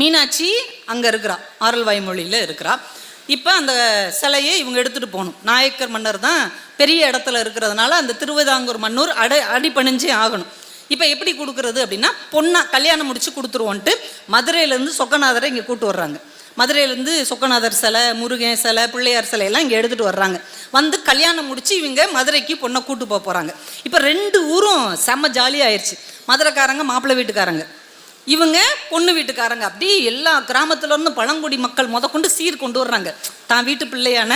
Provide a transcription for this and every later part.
மீனாட்சி அங்கே இருக்கிறா, ஆரல்வாய் மொழியில் இருக்கிறா. இப்போ அந்த சிலையை இவங்க எடுத்துகிட்டு போகணும். நாயக்கர் மன்னர் தான் பெரிய இடத்துல இருக்கிறதுனால அந்த திருவிதாங்கூர் மன்னூர் அடிபணிஞ்சே ஆகணும். இப்போ எப்படி கொடுக்குறது அப்படின்னா, பொண்ணா கல்யாணம் முடிச்சு கொடுத்துருவோன்ட்டு மதுரையிலேருந்து சொக்கநாதரை இங்கே கூப்பிட்டு வர்றாங்க. மதுரையிலேருந்து சொக்கநாதர் சிலை, முருகன் சிலை, பிள்ளையார் சிலையெல்லாம் இங்கே எடுத்துகிட்டு வர்றாங்க. வந்து கல்யாணம் முடித்து இவங்க மதுரைக்கு பொண்ணை கூட்டு போக போகிறாங்க. இப்போ 2 ஊரும் செம்ம ஜாலியாகிடுச்சு. மதுரைக்காரங்க மாப்பிள்ளை வீட்டுக்காரங்க, இவங்க பொண்ணு வீட்டுக்காரங்க, அப்படி எல்லா கிராமத்துலேருந்து பழங்குடி மக்கள் கொண்டு சீர் கொண்டு வர்றாங்க. தான் வீட்டு பிள்ளையான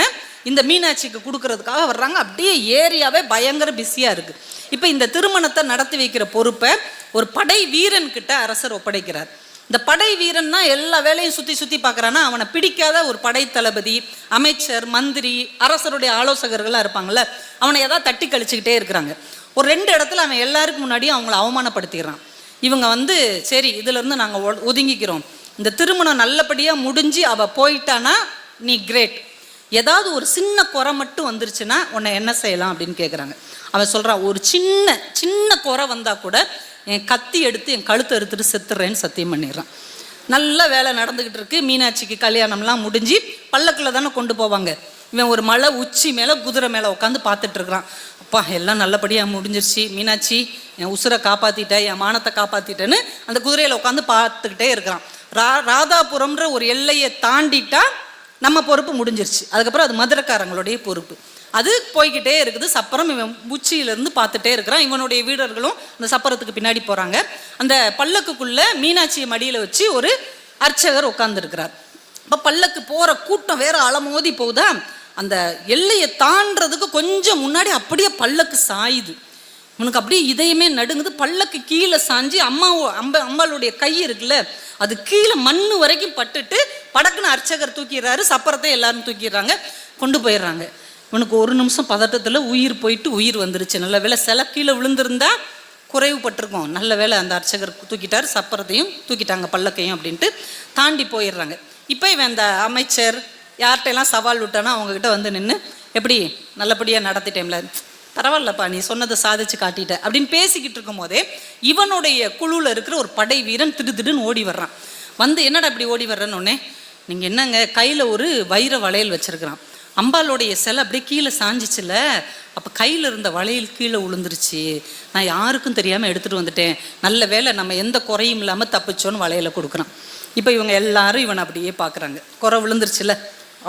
இந்த மீனாட்சிக்கு கொடுக்கறதுக்காக வர்றாங்க. அப்படியே ஏரியாவே பயங்கர பிஸியாக இருக்குது. இப்போ இந்த திருமணத்தை நடத்தி வைக்கிற பொறுப்பை ஒரு படை வீரன் கிட்ட அரசர் ஒப்படைக்கிறார். இந்த படை வீரன் தான் எல்லா வேலையும் சுற்றி பார்க்குறான்னா, அவனை பிடிக்காத ஒரு படை தளபதி, அமைச்சர், மந்திரி, அரசருடைய ஆலோசகர்களாக இருப்பாங்கள்ல, அவனை ஏதாவது தட்டி கழிச்சுக்கிட்டே இருக்கிறாங்க. ஒரு 2 இடத்துல அவன் எல்லாருக்கும் முன்னாடியும் அவங்கள அவமானப்படுத்திடுறான். இவங்க சரி இதிலேருந்து நாங்கள் ஒதுங்கிக்கிறோம், இந்த திருமணம் நல்லபடியாக முடிஞ்சு அவள் போயிட்டானா நீ கிரேட், ஏதாவது ஒரு சின்ன குறை மட்டும் வந்துருச்சுன்னா உன்னை என்ன செய்யலாம் அப்படின்னு கேட்குறாங்க. அவன் சொல்கிறான், ஒரு சின்ன குறை வந்தால் கூட என் கத்தி எடுத்து என் கழுத்தை எடுத்துட்டு செத்துறேன்னு சத்தியம் பண்ணிடுறான். நல்ல வேலை நடந்துக்கிட்டு இருக்கு. மீனாட்சிக்கு கல்யாணம்லாம் முடிஞ்சு பல்லக்கில் தானே கொண்டு போவாங்க. இவன் ஒரு மலை உச்சி மேலே குதிரை மேலே உட்காந்து பார்த்துட்டு இருக்கிறான். அப்பா எல்லாம் நல்லபடியாக முடிஞ்சிருச்சு, மீனாட்சி என் உசுரை காப்பாற்றிட்ட, என் மானத்தை காப்பாற்றிட்டேன்னு அந்த குதிரையில் உட்காந்து பார்த்துக்கிட்டே இருக்கிறான். ராதாபுரம்ன்ற ஒரு எல்லையை தாண்டிட்டா நம்ம பொறுப்பு முடிஞ்சிருச்சு. அதுக்கப்புறம் அது மதுரைக்காரங்களுடைய பொறுப்பு. அது போய்கிட்டே இருக்குது. சப்பரம் இவன் உச்சியிலேருந்து பார்த்துட்டே இருக்கிறான். இவனுடைய வீரர்களும் அந்த சப்பரத்துக்கு பின்னாடி போகிறாங்க. அந்த பல்லக்குக்குள்ளே மீனாட்சியை மடியில் வச்சு ஒரு அர்ச்சகர் உட்காந்துருக்கிறார். இப்போ பல்லக்கு போகிற கூட்டம் வேற அலமோதி போகுதா, அந்த எல்லையை தாண்டறதுக்கு கொஞ்சம் முன்னாடி அப்படியே பல்லக்கு சாயுது. உனக்கு அப்படியே இதயமே நடுங்குது. பல்லக்கு கீழே சாஞ்சு அம்பாளுடைய கை இருக்குல்ல, அது கீழே மண்ணு வரைக்கும் பட்டுட்டு படக்குன்னு அர்ச்சகர் தூக்கிடுறாரு. சப்பரத்தை எல்லாரும் தூக்கிடுறாங்க, கொண்டு போயிடுறாங்க. இவனுக்கு ஒரு நிமிஷம் பதட்டத்தில் உயிர் போயிட்டு உயிர் வந்துருச்சு. நல்ல வேலை சில கீழே விழுந்திருந்தா குறைவுபட்டிருக்கோம். நல்ல வேலை அந்த அர்ச்சகர் தூக்கிட்டார், சப்பரத்தையும் தூக்கிட்டாங்க, பல்லக்கையும் அப்படின்ட்டு தாண்டி போயிடுறாங்க. இப்போ இவன் அந்த அமைச்சர் யார்கிட்டையெல்லாம் சவால் விட்டானோ அவங்கக்கிட்ட நின்று, எப்படி நல்லபடியாக நடத்திட்டேன்ல, பரவாயில்லப்பா நீ சொன்னதை சாதிச்சு காட்டிட்ட அப்படின்னு பேசிக்கிட்டு இருக்கும் போதே இவனுடைய குழுவில் இருக்கிற ஒரு படை வீரன் திடுன்னு ஓடி வர்றான். என்னடா இப்படி ஓடி வர்றேன்னு, நீங்கள் என்னங்க கையில் ஒரு வைர வளையல் வச்சுருக்கிறான், அம்பாளுடைய சிலை அப்படியே கீழே சாஞ்சிச்சுல, அப்போ கையில் இருந்த வளையல் கீழே விழுந்துருச்சு, நான் யாருக்கும் தெரியாமல் எடுத்துகிட்டு வந்துட்டேன், நல்ல வேலை நம்ம எந்த குறையும் இல்லாமல் தப்பிச்சோன்னு வளையலை கொடுக்குறான். இப்போ இவங்க எல்லாரும் இவனை அப்படியே பார்க்குறாங்க. குறை விழுந்துருச்சுல,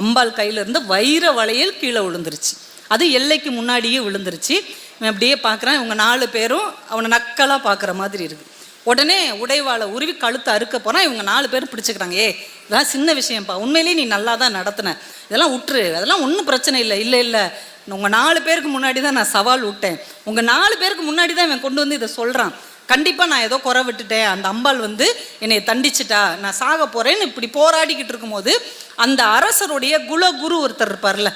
அம்பாள் கையில் இருந்த வைர வளையல் கீழே விழுந்துருச்சு, அது எல்லைக்கு முன்னாடியே விழுந்துருச்சு. இவன் அப்படியே பார்க்குறான். இவங்க 4 பேரும் அவனை நக்கலாக பார்க்குற மாதிரி இருக்குது. உடனே உடைவாளை உருவி கழுத்தை அறுக்க போனால் இவங்க 4 பேரும் பிடிச்சிக்கிறாங்க. இதெல்லாம் சின்ன விஷயம்ப்பா, உண்மையிலேயே நீ நல்லா தான் நடத்தின, இதெல்லாம் விட்டுரு, அதெல்லாம் ஒன்றும் பிரச்சனை இல்லை. இல்லை உங்கள் 4 பேருக்கு முன்னாடி தான் நான் சவால் விட்டேன், உங்கள் 4 பேருக்கு முன்னாடி தான் இவன் கொண்டு இதை சொல்கிறான், கண்டிப்பாக நான் ஏதோ குறை விட்டுட்டேன், அந்த அம்பாள் என்னை தண்டிச்சிட்டா, நான் சாக போகிறேன்னு இப்படி போராடிக்கிட்டு இருக்கும்போது அந்த அரசருடைய குரு ஒருத்தர் இருப்பார்ல,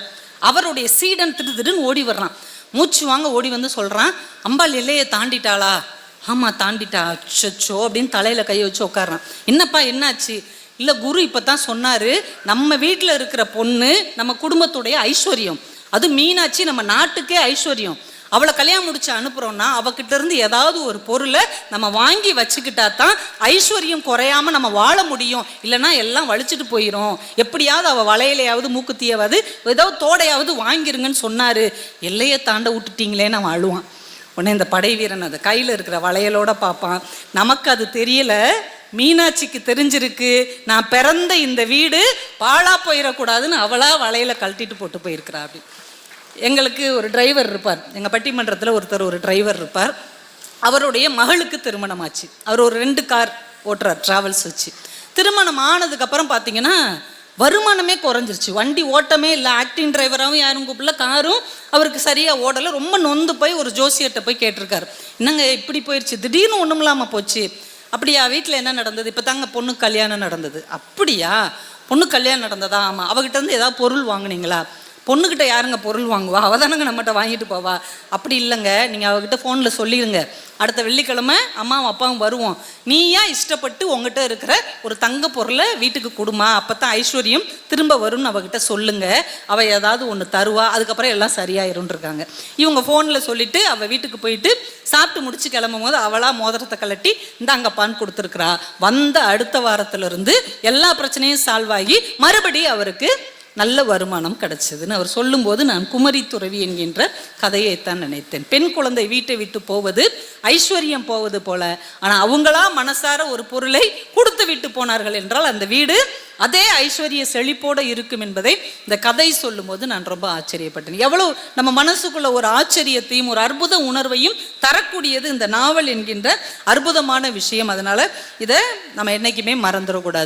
அவருடைய சீடன் திடுன்னு ஓடி வர்றான். மூச்சு வாங்க ஓடி சொல்கிறான், அம்பாள் எல்லையை தாண்டிட்டாளா? ஆமாம் தாண்டிட்டா. அச்சோ அப்படின்னு தலையில் கையை வச்சு உட்காடுறான். என்னப்பா என்னாச்சு? இல்லை குரு இப்போ தான் சொன்னார், நம்ம வீட்டில் இருக்கிற பொண்ணு நம்ம குடும்பத்துடைய ஐஸ்வர்யம், அது மீனாட்சி நம்ம நாட்டுக்கே ஐஸ்வர்யம், அவளை கல்யாணம் முடிச்சு அனுப்புகிறோன்னா அவகிட்ட இருந்து ஏதாவது ஒரு பொருளை நம்ம வாங்கி வச்சுக்கிட்டா தான் ஐஸ்வர்யம் குறையாமல் நம்ம வாழ முடியும், இல்லைன்னா எல்லாம் வலிச்சுட்டு போயிடும், எப்படியாவது அவள் வளையலையாவது மூக்குத்தியாவது ஏதாவது தோடையாவது வாங்கிருங்கன்னு சொன்னார், எல்லையை தாண்ட விட்டுட்டீங்களேன்னு அவன் அழுவான். உடனே இந்த படை வீரன் அதை கையில் இருக்கிற வளையலோட பார்ப்பான். நமக்கு அது தெரியல, மீனாட்சிக்கு தெரிஞ்சிருக்கு, நான் பிறந்த இந்த வீடு பாழா போயிடக்கூடாதுன்னு அவளா வளையலை கழட்டிட்டு போட்டு போயிருக்கிறா. அப்படி எங்களுக்கு ஒரு டிரைவர் இருப்பார், எங்கள் பட்டிமன்றத்தில் ஒரு டிரைவர் இருப்பார். அவருடைய மகளுக்கு திருமணம் ஆச்சு. அவர் ஒரு 2 கார் ஓட்டுறார், ட்ராவல்ஸ் வச்சு. திருமணம் ஆனதுக்கப்புறம் பார்த்தீங்கன்னா வருமானமே குறைஞ்சிருச்சு, வண்டி ஓட்டமே இல்லை, ஆக்டிங் டிரைவராகவும் யாரும் கூப்பிடல, காரும் அவருக்கு சரியாக ஓடலை. ரொம்ப நொந்து போய் ஒரு ஜோசியர்கிட்ட போய் கேட்டிருக்காரு, என்னங்க இப்படி போயிடுச்சு, திடீர்னு ஒன்றும் இல்லாமல் போச்சு. அப்படியா, வீட்டில் என்ன நடந்தது? இப்போ தாங்க பொண்ணு கல்யாணம் நடந்தது. அப்படியா, பொண்ணு கல்யாணம் நடந்ததா? ஆமாம். அவகிட்ட இருந்து ஏதாவது பொருள் வாங்கினீங்களா? பொண்ணுக்கிட்ட யாருங்க பொருள் வாங்குவா, அவள் தானங்க நம்மகிட்ட வாங்கிட்டு போவா. அப்படி இல்லைங்க, நீங்கள் அவகிட்ட ஃபோனில் சொல்லிடுங்க, அடுத்த வெள்ளிக்கிழமை அம்மாவும் அப்பாவும் வருவோம், நீயா இஷ்டப்பட்டு உங்ககிட்ட இருக்கிற ஒரு தங்க பொருளை வீட்டுக்கு கொடுமா, அப்போ தான் ஐஸ்வர்யம் திரும்ப வரும்னு அவகிட்ட சொல்லுங்க, அவள் ஏதாவது ஒன்று தருவா, அதுக்கப்புறம் எல்லாம் சரியாயிரும்ன்றிருக்காங்க. இவங்க ஃபோனில் சொல்லிவிட்டு அவள் வீட்டுக்கு போயிட்டு சாப்பிட்டு முடிச்சு கிளம்பும் போது அவளாக மோதிரத்தை கலட்டி இந்தாங்கப்பான்னு கொடுத்துருக்குறா. வந்த அடுத்த வாரத்திலிருந்து எல்லா பிரச்சனையும் சால்வ் ஆகி மறுபடியும் அவருக்கு நல்ல வருமானம் கிடைச்சதுன்னு அவர் சொல்லும்போது நான் குமரி துறவி என்கின்ற கதையைத்தான் நினைத்தேன். பெண் குழந்தை வீட்டை விட்டு போவது ஐஸ்வர்யம் போவது போல, ஆனால் அவங்களா மனசார ஒரு பொருளை கொடுத்து விட்டு போனார்கள் என்றால் அந்த வீடு அதே ஐஸ்வர்ய செழிப்போடு இருக்கும் என்பதை இந்த கதை சொல்லும்போது நான் ரொம்ப ஆச்சரியப்பட்டேன். எவ்வளோ நம்ம மனசுக்குள்ள ஒரு ஆச்சரியத்தையும் ஒரு அற்புத உணர்வையும் தரக்கூடியது இந்த நாவல் என்கின்ற அற்புதமான விஷயம். அதனால இதை நம்ம என்னைக்குமே மறந்துடக்கூடாது.